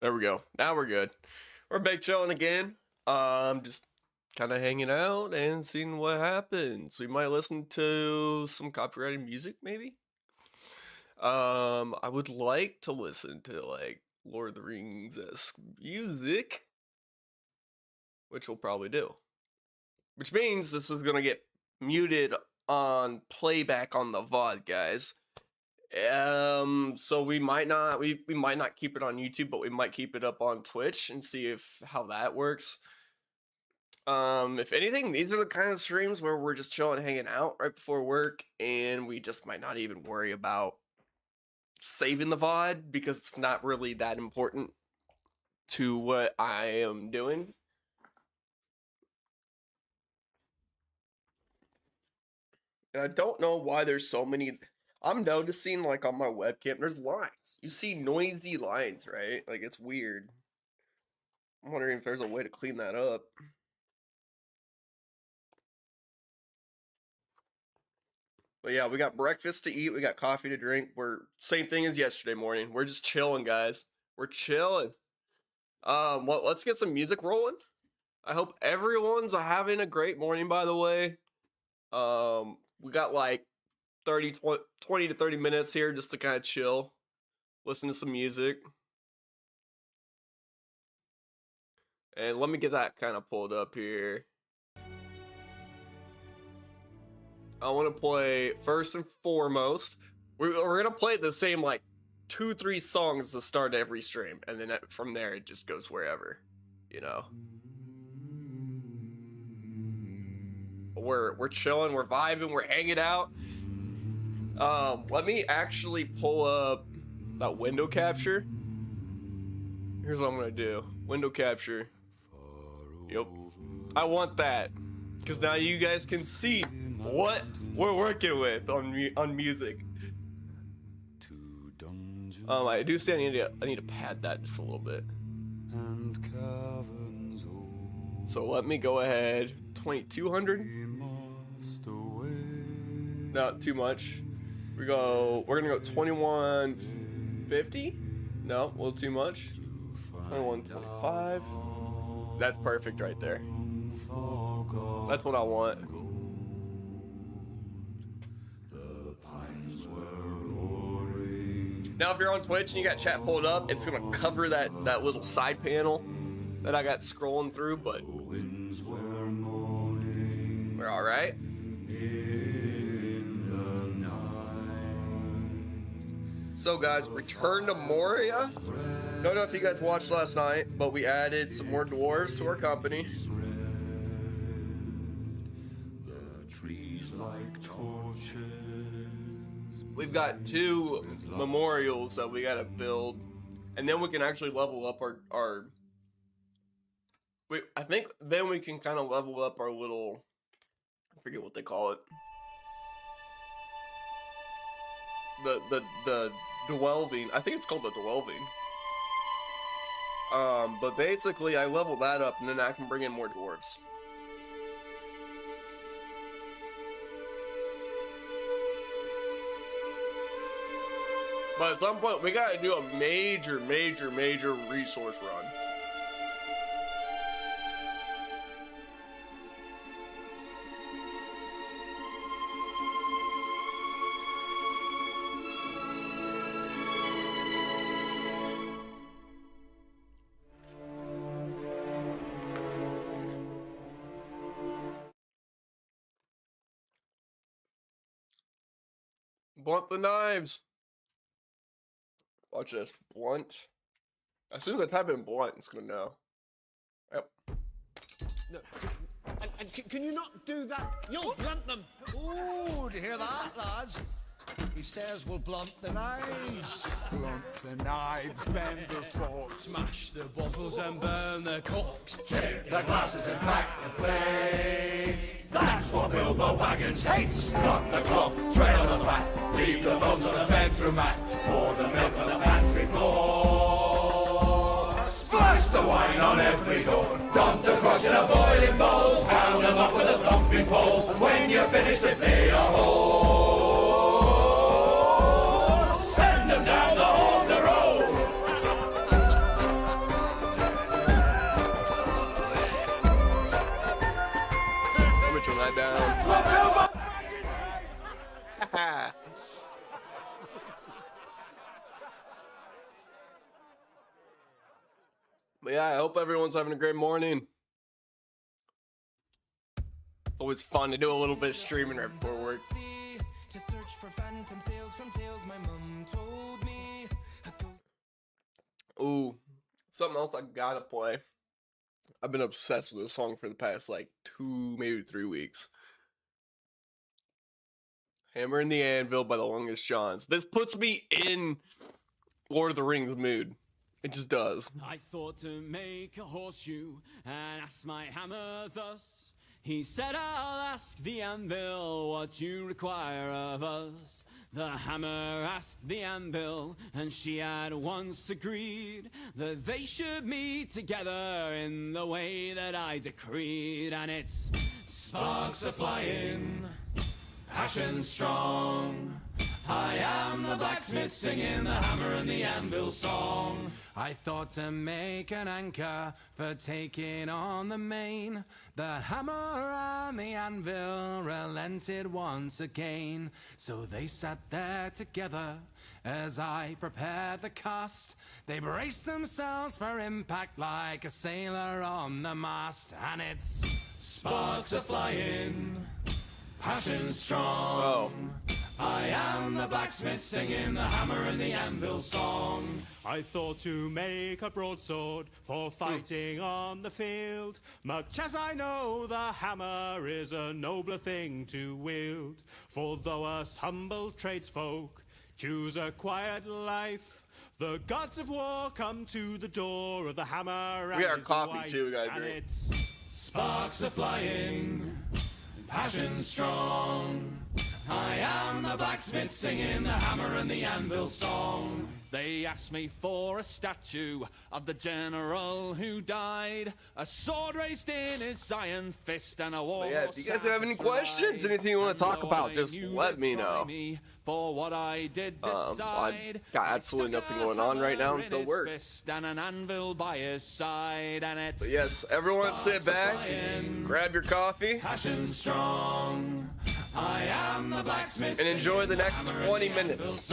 There we go. Now we're good. We're back chilling again. Just kind of hanging out and seeing what happens. We might listen to some copyrighted music, maybe. I would like to listen to like Lord of the Rings-esque music, which we'll probably do. Which means this is gonna get muted on playback on the VOD, guys. So we might not keep it on YouTube, but we might keep it up on Twitch and see how that works. If anything, these are the kind of streams where we're just chilling, hanging out right before work, and we just might not even worry about saving the VOD because it's not really that important to what I am doing. And I don't know why there's so many. I'm noticing, like, on my webcam, there's lines. You see noisy lines, right? Like, it's weird. I'm wondering if there's a way to clean that up. But yeah, we got breakfast to eat. We got coffee to drink. We're same thing as yesterday morning. We're just chilling, guys. We're chilling. Let's get some music rolling. I hope everyone's having a great morning, by the way. We got like 20 to 30 minutes here just to kind of chill, listen to some music. And let me get that kind of pulled up here. I want to play, first and foremost, we're going to play the same like 2-3 songs to start every stream. And then from there, it just goes wherever, you know. We're chilling, we're vibing, we're hanging out. Let me actually pull up that window capture. Here's what I'm gonna do. Window capture. Yep. I want that. Because now you guys can see what we're working with on music. I do say I need to pad that just a little bit. So let me go ahead. 2200. Not too much. We're gonna go 2150. No, a little too much. 2125. That's perfect right there. That's what I want. Now, if you're on Twitch and you got chat pulled up, it's gonna cover that little side panel that I got scrolling through, but we're all right. So guys, Return to Moria. Don't know if you guys watched last night, but we added some more dwarves to our company. We've got 2 memorials that we gotta build, and then we can actually level up our I think then we can kind of level up our little, I forget what they call it. The dwelling. I think it's called the dwelling. But basically I level that up and then I can bring in more dwarves. But at some point we gotta do a major resource run. Blunt the knives. Watch this. Blunt. As soon as I type in blunt, it's gonna know. Yep. No. And can you not do that? You'll blunt them. Ooh, do you hear that, lads? He says we'll blunt the knives. Blunt the knives, bend the forks, Smash the bottles and burn the corks. Tip the glasses and crack the plates. That's what Bilbo Baggins hates. Cut the cloth, trail the fat, leave the bones on the bedroom mat, pour the milk on the pantry floor. Splash cast the wine on every door. Dump the crooks in a boiling bowl, pound them up with a thumping pole, and when you're finished they play a hole. Send them down the hall to roll. Let me turn that down. But yeah, I hope everyone's having a great morning. It's always fun to do a little bit of streaming right before work. Ooh, something else I gotta play. I've been obsessed with this song for the past like 2, maybe 3 weeks. Hammer and the Anvil by the Longest Johns. This puts me in Lord of the Rings mood. It just does. I thought to make a horseshoe and asked my hammer thus. He said, I'll ask the anvil what you require of us. The hammer asked the anvil, and she had once agreed that they should meet together in the way that I decreed. And it's sparks are flying, passion strong. I am the blacksmith singing the hammer and the anvil song. I thought to make an anchor for taking on the main. The hammer and the anvil relented once again. So they sat there together as I prepared the cast. They braced themselves for impact like a sailor on the mast. And it's sparks are flying, passion strong. I am the blacksmith singing the hammer and the anvil song. I thought to make a broadsword for fighting on the field, much as I know the hammer is a nobler thing to wield. For though us humble tradesfolk choose a quiet life, the gods of war come to the door of the hammer and We got our his coffee wife. too, guys. And it's sparks are flying, passion strong. I am the blacksmith singing the hammer and the anvil song. They asked me for a statue of the general who died, a sword raised in his iron fist and a war. But yeah, if you guys have any questions, anything you want to talk about, just let me know. For what I did I've decide, got absolutely nothing going on right now until work. And an anvil by his side, and it's But yes, everyone sit back, grab your coffee, Passion strong. I am the blacksmith and enjoy the next 20 minutes.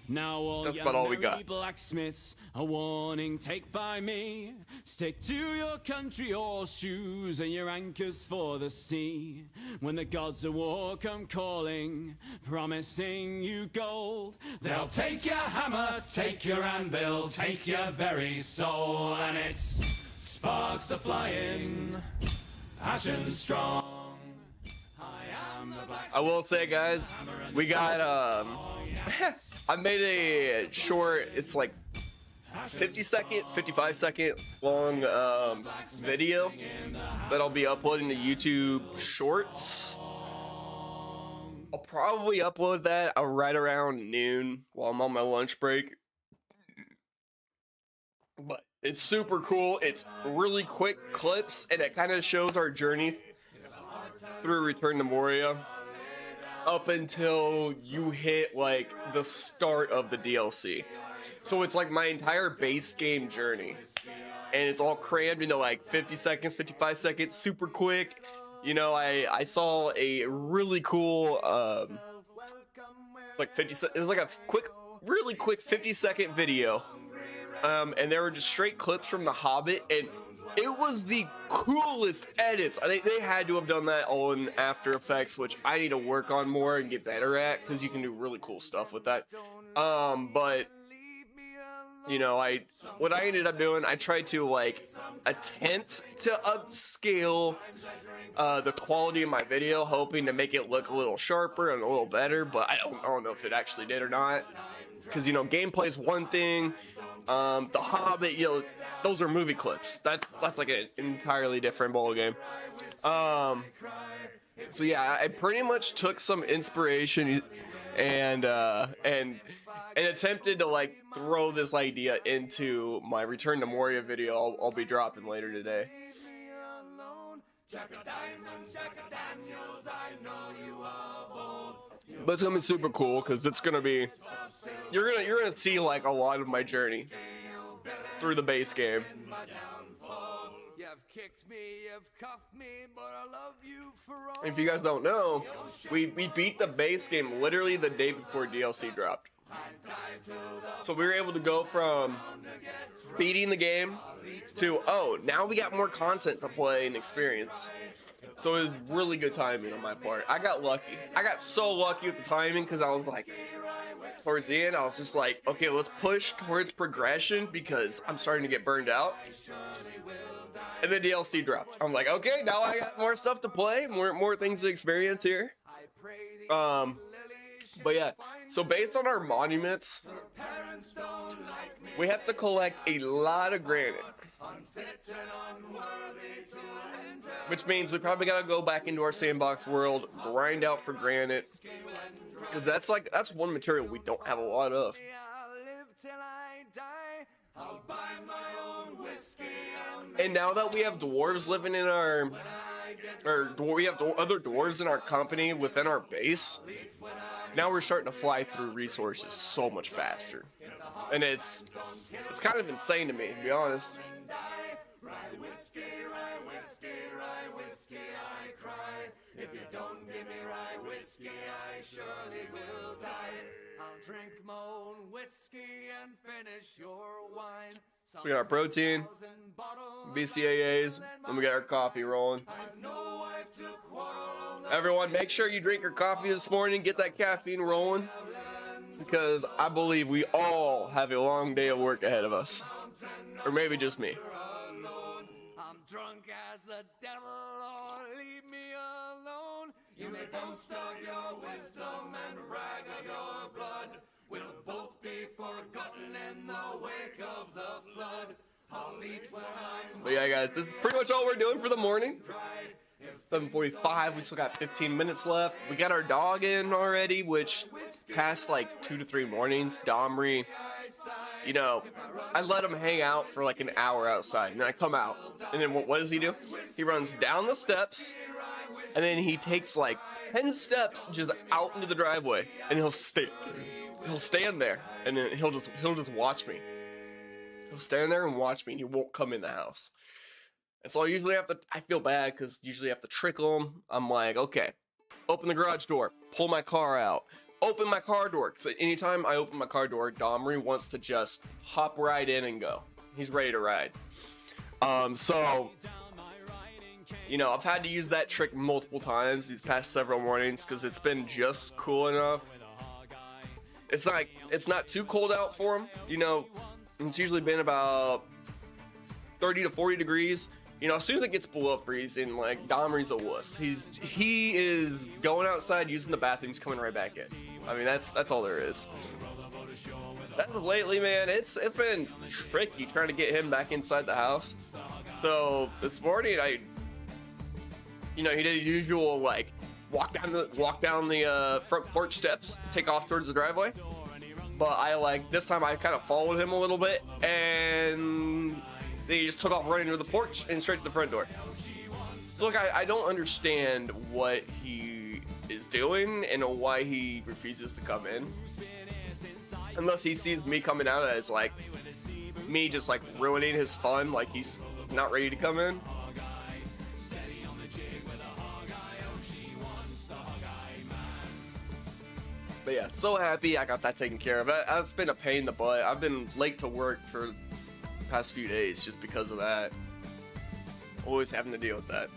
Now all That's you about all we got. merry blacksmiths, a warning take by me. Stick to your country horseshoes and your anchors for the sea. When the gods of war come calling, promising you gold, they'll take your hammer, take your anvil, take your very soul. And it's sparks are flying, passion strong. I will say, guys, we got I made a short, it's like 50-second, 55-second long video that I'll be uploading to YouTube Shorts. I'll probably upload that right around noon while I'm on my lunch break. But it's super cool. It's really quick clips, and it kind of shows our journey through Return to Moria up until you hit like the start of the DLC. So it's like my entire base game journey, and it's all crammed into like 50 seconds, 55 seconds, super quick. You know, I saw a really cool like 50 it was like a quick, really quick 50-second video, and there were just straight clips from The Hobbit, and it was the coolest edits. I think they had to have done that on After Effects, which I need to work on more and get better at, because you can do really cool stuff with that. But you know, what I ended up doing, I tried to like attempt to upscale the quality of my video, hoping to make it look a little sharper and a little better, but I don't know if it actually did or not, because you know, gameplay is one thing. The Hobbit, you know, those are movie clips. That's like an entirely different ball game. So yeah, I pretty much took some inspiration and attempted to like throw this idea into my Return to Moria video I'll be dropping later today. But it's gonna be super cool because it's gonna be you're gonna see like a lot of my journey through the base game. You've kicked me, you've cuffed me, but I love you for all. If you guys don't know, we beat the base game literally the day before DLC dropped. So we were able to go from beating the game to, oh, now we got more content to play and experience. So it was really good timing on my part. I got lucky. I got so lucky with the timing because I was like, towards the end, I was just like, okay, let's push towards progression because I'm starting to get burned out. And then DLC dropped. I'm like, okay, now I got more stuff to play, more things to experience here. But yeah, so based on our monuments, we have to collect a lot of granite. Which means we probably gotta go back into our sandbox world, grind out for granite. Because that's one material we don't have a lot of. And now that we have dwarves living in we have other dwarves in our company within our base, now we're starting to fly through resources so much faster. And it's kind of insane to me, to be honest. If you don't give me rye whiskey, I surely will die. I'll drink my own whiskey and finish your wine. So we got our protein, BCAAs, and we got our coffee rolling. Everyone, make sure you drink your coffee this morning, get that caffeine rolling, because I believe we all have a long day of work ahead of us. Or maybe just me. I'm drunk as the devil, Lord, leave me alone. You may boast of your wisdom and brag of your blood. We'll both be forgotten in the wake of the flood. I'll eat when I'm. But yeah, guys, this is pretty much all we're doing for the morning. 7:45, we still got 15 minutes left. We got our dog in already, which past like 2 to 3 mornings, Domri, you know, I let him hang out for like an hour outside, and I come out, and then what does he do? He runs down the steps, and then he takes like 10 steps just out into the driveway, and he'll stand there, and then he'll just watch me. He'll stand there and watch me, and he won't come in the house. And so I feel bad because usually I have to trickle him. I'm like, okay, open the garage door, pull my car out, open my car door. Because anytime I open my car door, Domri wants to just hop right in and go. He's ready to ride. So, you know, I've had to use that trick multiple times these past several mornings because it's been just cool enough. It's not too cold out for him. You know, it's usually been about 30 to 40 degrees. You know, as soon as it gets below freezing, like, Domri's a wuss. He is going outside, using the bathroom, he's coming right back in. I mean, that's all there is. As of lately, man, it's been tricky trying to get him back inside the house. So this morning, he did his usual like walk down the front porch steps, take off towards the driveway. But this time I kind of followed him a little bit, and he just took off running to the porch and straight to the front door. So look, I don't understand what he is doing and why he refuses to come in. Unless he sees me coming out as like me just like ruining his fun, like he's not ready to come in. But yeah, so happy I got that taken care of. That's been a pain in the butt. I've been late to work for the past few days just because of that. Always having to deal with that.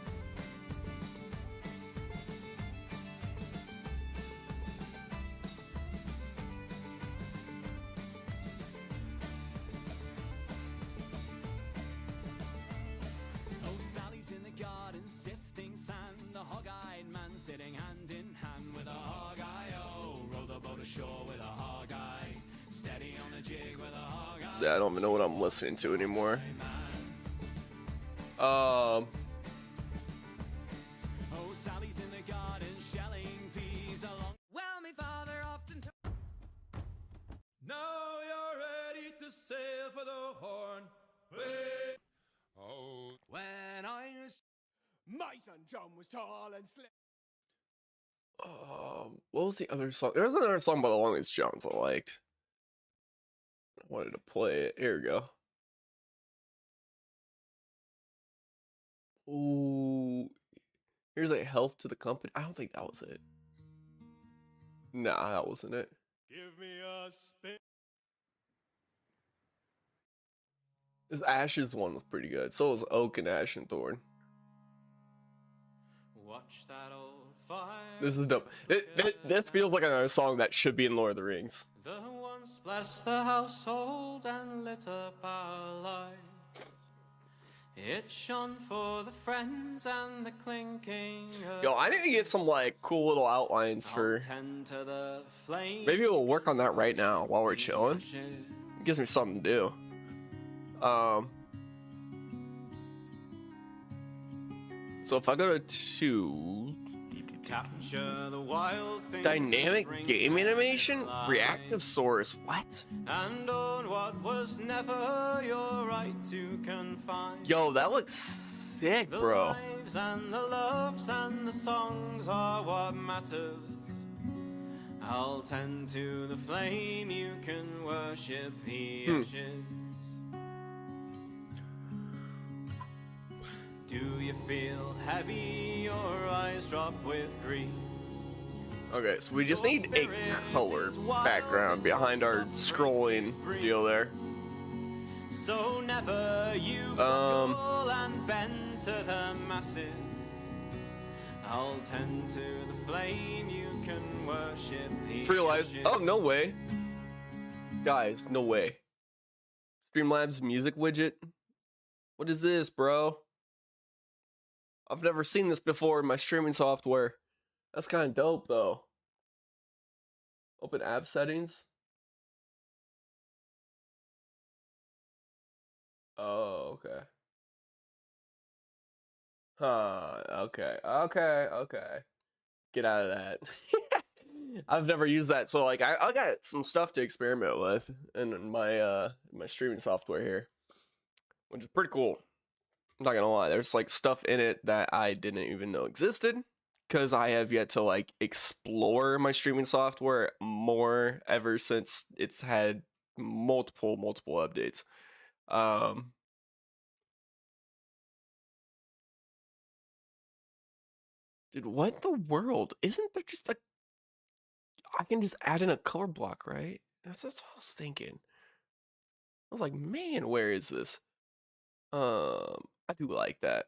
Oh, Sally's in the garden sifting sand. The hog-eyed man sitting hand in hand with a hog-eye. Oh, row the boat ashore with a hog-eye. Steady on the jig with a hog-eye. Yeah, I don't even know what I'm listening to anymore. Oh, Sally's in the garden shelling peas along. Well, me father often son John was tall and slim. What was the other song? There was another song by the Longest Johns I liked. I wanted to play it. Here we go. Ooh, here's a health to the company. I don't think that was it. Nah, that wasn't it. Give me a spin. This Ashes one was pretty good. So was Oak and Ash and Thorn. Watch that old fire. This is dope. This feels like another song that should be in Lord of the Rings. The once blessed the household and lit up our lives. It shone for the friends and the clinking. Yo, I need to get some like cool little outlines for. Tend to the flame. Maybe we'll work on that right now while we're chilling. It gives me something to do. So if I go to Capture the wild things dynamic that bring game animation, life. reactive source, what? And on what was never your right to confine. Yo, that looks sick, The bro. lives and the loves and the songs are what matters. I'll tend to the flame, you can worship the ashes. Do you feel heavy, your eyes drop with grief? Okay, so we just need a color background behind our scrolling deal there. So never you buckle and bend to the masses. I'll tend to the flame, you can worship the Free lives. ashes. Oh, no way. Guys, no way. Streamlabs music widget. What is this, bro? I've never seen this before in my streaming software. That's kind of dope, though. Open app settings. Oh, okay. Huh, okay. Get out of that. I've never used that, so like I got some stuff to experiment with in my my streaming software here, which is pretty cool. I'm not gonna lie, there's like stuff in it that I didn't even know existed because I have yet to like explore my streaming software more ever since it's had multiple updates. Dude, what the world? Isn't there just like I can just add in a color block, right? That's what I was thinking. I was like, man, where is this? I do like that.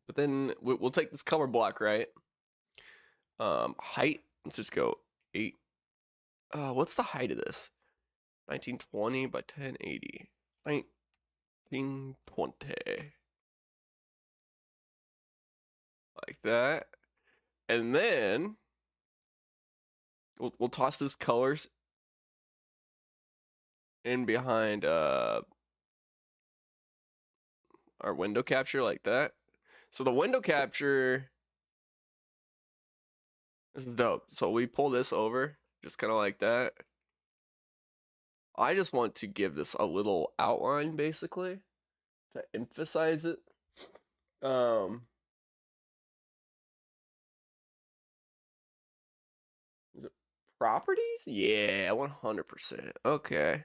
But then we'll take this color block, right? Height, let's just go 8. What's the height of this? 1920 by 1080. 1920. Like that. And then we'll toss this colors in behind our window capture like that. So the window capture, this is dope. So we pull this over just kind of like that. I just want to give this a little outline basically to emphasize it. Is it properties? Yeah, 100%. Okay.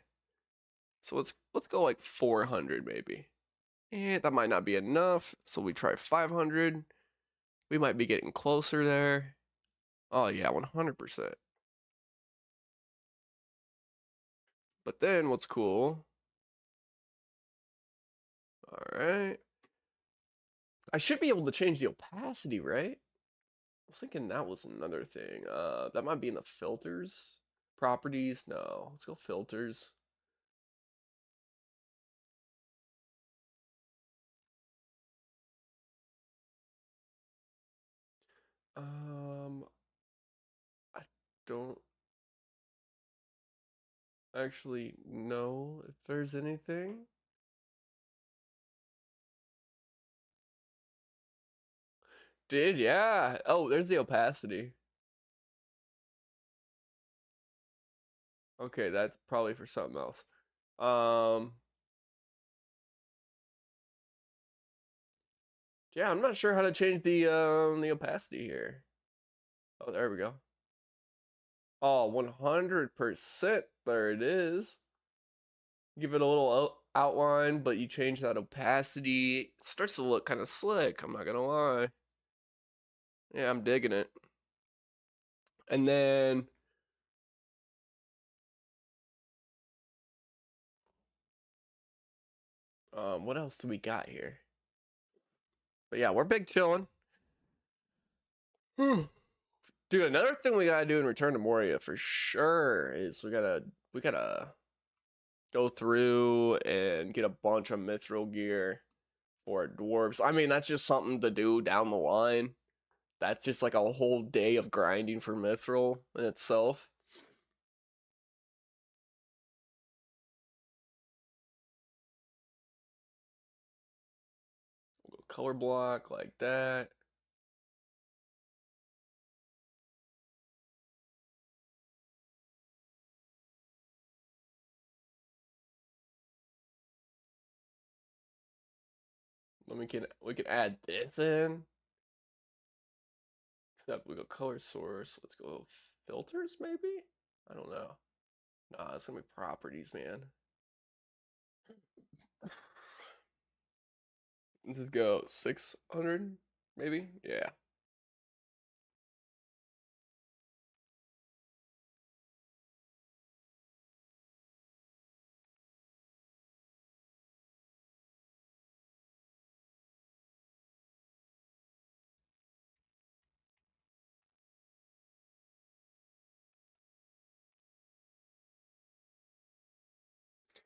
So let's go like 400 maybe. That might not be enough, so we try 500. We might be getting closer there. Oh yeah, 100%. But then what's cool? All right. I should be able to change the opacity, right? I was thinking that was another thing. That might be in the filters. Properties, no. Let's go filters. I don't actually know if there's anything. Yeah. Oh, there's the opacity. Okay, that's probably for something else. Yeah, I'm not sure how to change the opacity here. Oh, there we go. Oh, 100%. There it is. Give it a little outline, but you change that opacity. It starts to look kind of slick, I'm not gonna lie. Yeah, I'm digging it. And then what else do we got here? But yeah, we're big chilling. Dude, another thing we gotta do in Return to Moria for sure is we gotta go through and get a bunch of mithril gear for dwarves. I mean, that's just something to do down the line. That's just like a whole day of grinding for mithril in itself. We'll go color block like that. Then we can add this in. Except we go color source. Let's go filters maybe? I don't know. Nah, it's gonna be properties, man. Let's go 600 maybe? Yeah.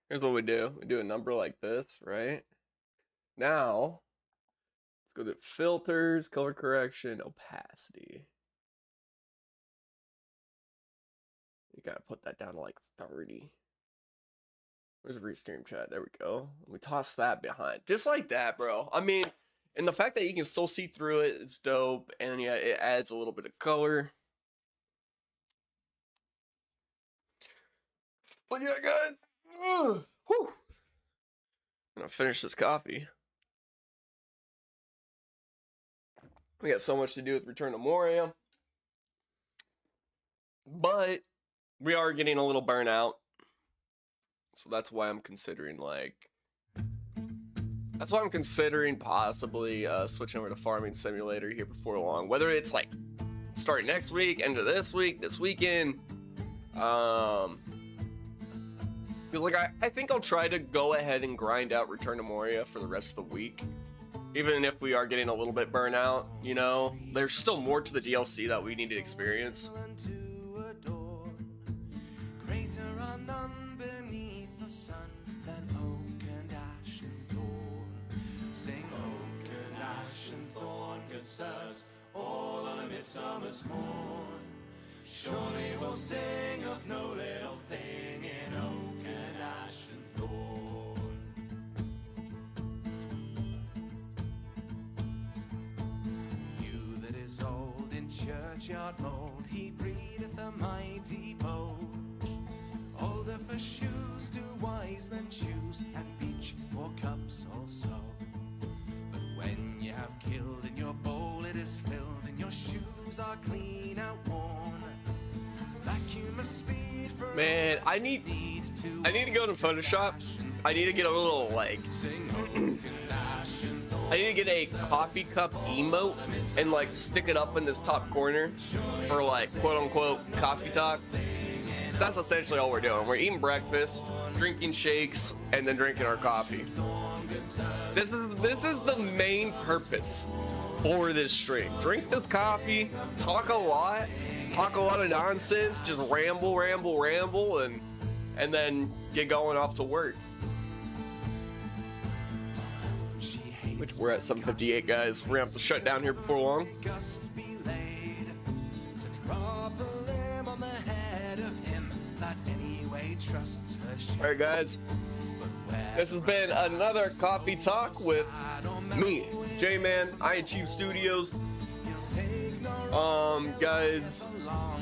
Here's what we do. We do a number like this, right? Now, let's go to filters, color correction, opacity. You gotta put that down to like 30. Where's the restream chat? There we go. We toss that behind. Just like that, bro. I mean, and the fact that you can still see through it, it's dope. And yeah, it adds a little bit of color. But yeah, guys. Whew. I'm gonna finish this coffee. We got so much to do with Return to Moria. But we are getting a little burnout. So that's why I'm considering possibly switching over to Farming Simulator here before long. Whether it's like starting next week, end of this week, this weekend. Because like I think I'll try to go ahead and grind out Return to Moria for the rest of the week. Even if we are getting a little bit burnout, you know, there's still more to the DLC that we need to experience. All on a midsummer's morn. Surely we'll sing of no little thing in oak and ash and thorn. You that is old in churchyard mold, he breedeth a mighty bow. Older for shoes do wise men choose, and beach for cups also. When you have killed in your bowl, it is filled, and your shoes are clean outworn. Vacuum a speed for Man, I need to go to Photoshop. I need to get a little like I need to get a coffee cup emote and like stick it up in this top corner for like quote unquote coffee talk. So that's essentially all we're doing. We're eating breakfast, drinking shakes, and then drinking our coffee. This is the main purpose for this stream. Drink this coffee, talk a lot of nonsense, just ramble, and then get going off to work. Which we're at 7:58, guys. We're gonna have to shut down here before long. Alright, guys. This has been another coffee talk with me, J-Man, iAchieve Studios. Guys,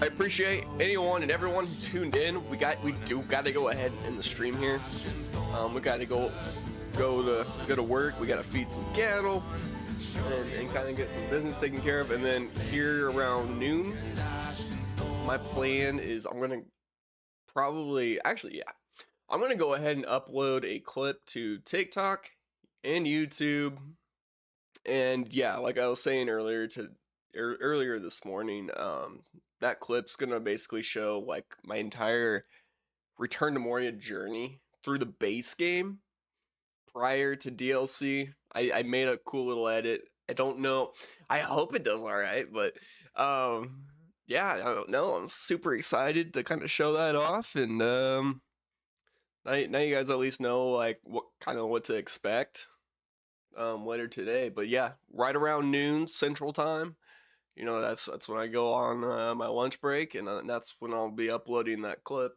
I appreciate anyone and everyone who tuned in. We do got to go ahead and end the stream here. We got to go to work. We got to feed some cattle. and kind of get some business taken care of. And then here around noon, my plan is I'm gonna I'm gonna go ahead and upload a clip to TikTok and YouTube. And yeah, like I was saying earlier this morning, that clip's gonna basically show like my entire Return to Moria journey through the base game prior to DLC. I made a cool little edit. I don't know. I hope it does all right, but yeah, I don't know. I'm super excited to kind of show that off, and now you guys at least know like what to expect later today. But yeah, right around noon Central Time. You know, that's when I go on my lunch break, and that's when I'll be uploading that clip.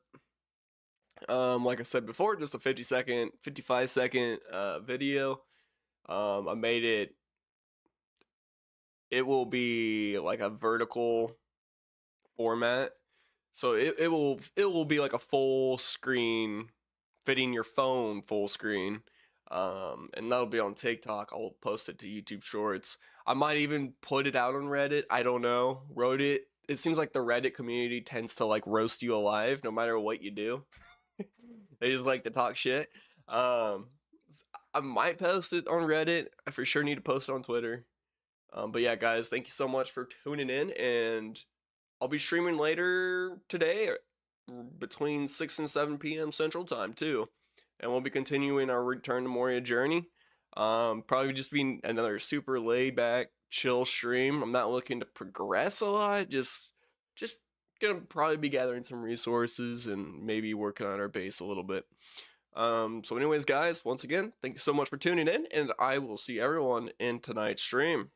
Like I said before, just a 55 second video. I made it. It will be like a vertical format, so it will be like a full screen, fitting your phone full screen. And that'll be on TikTok. I'll post it to YouTube Shorts. I might even put it out on Reddit. I don't know. It seems like the Reddit community tends to like roast you alive no matter what you do. They just like to talk shit. I might post it on Reddit. I for sure need to post it on Twitter. But yeah, guys, thank you so much for tuning in, and I'll be streaming later today between 6 and 7 p.m. Central Time too. And we'll be continuing our Return to Moria journey. Probably just being another super laid back, chill stream. I'm not looking to progress a lot. Just gonna probably be gathering some resources and maybe working on our base a little bit. So anyways, guys, once again, thank you so much for tuning in, and I will see everyone in tonight's stream.